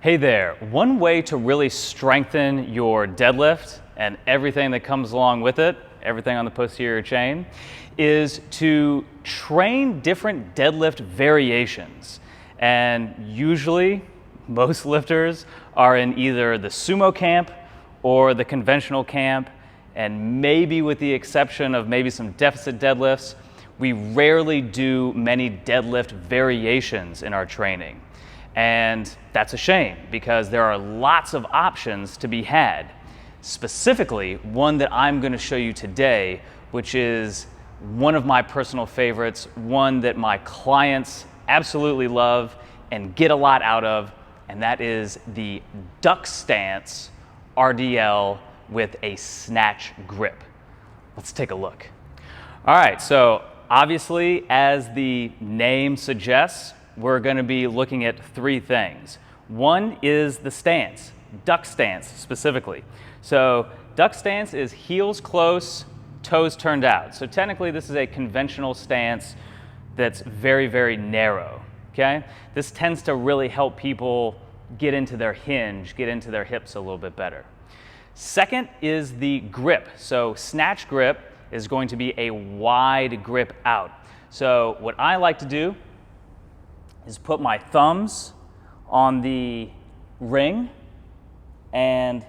Hey there, one way to really strengthen your deadlift and everything that comes along with it, everything on the posterior chain, is to train different deadlift variations. And usually, most lifters are in either the sumo camp or the conventional camp, and maybe with the exception of maybe some deficit deadlifts, we rarely do many deadlift variations in our training. And that's a shame because there are lots of options to be had. Specifically, one that I'm going to show you today, which is one of my personal favorites, one that my clients absolutely love and get a lot out of, and that is the duck stance RDL with a snatch grip. Let's take a look. All right, so obviously, as the name suggests, we're going to be looking at three things. One is the stance, duck stance specifically. So duck stance is heels close, toes turned out. So technically this is a conventional stance that's very, very narrow, okay? This tends to really help people get into their hinge, get into their hips a little bit better. Second is the grip. So snatch grip is going to be a wide grip out. So what I like to do is put my thumbs on the ring and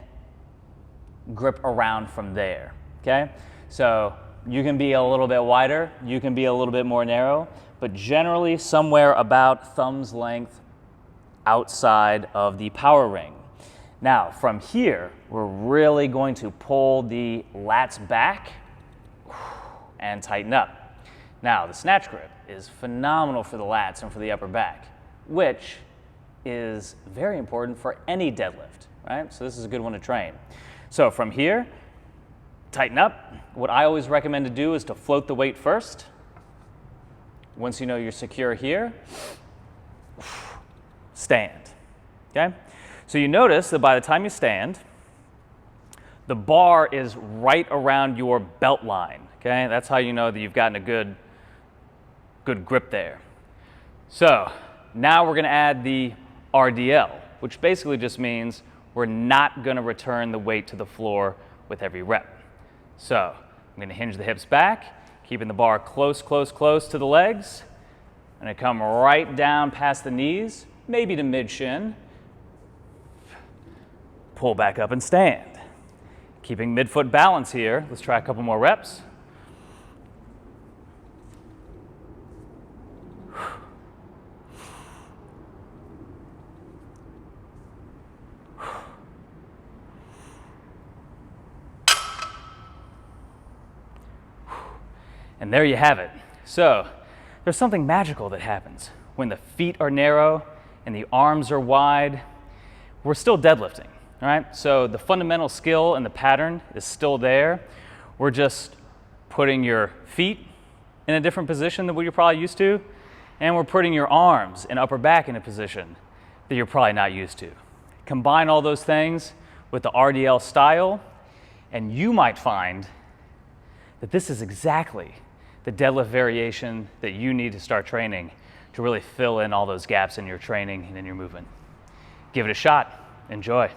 grip around from there, okay? So you can be a little bit wider, you can be a little bit more narrow, but generally somewhere about thumb's length outside of the power ring. Now from here, we're really going to pull the lats back and tighten up. Now, the snatch grip is phenomenal for the lats and for the upper back, which is very important for any deadlift, right? So this is a good one to train. So from here, tighten up. What I always recommend to do is to float the weight first. Once you know you're secure here, stand, okay? So you notice that by the time you stand, the bar is right around your belt line, okay? That's how you know that you've gotten a good grip there. So now we're going to add the RDL, which basically just means we're not going to return the weight to the floor with every rep. So I'm going to hinge the hips back, keeping the bar close, close, close to the legs. I'm going to come right down past the knees, maybe to mid-shin. Pull back up and stand. Keeping mid-foot balance here. Let's try a couple more reps. And there you have it. So there's something magical that happens when the feet are narrow and the arms are wide. We're still deadlifting, all right? So the fundamental skill and the pattern is still there. We're just putting your feet in a different position than what you're probably used to, and we're putting your arms and upper back in a position that you're probably not used to. Combine all those things with the RDL style, and you might find that this is exactly the deadlift variation that you need to start training to really fill in all those gaps in your training and in your movement. Give it a shot. Enjoy.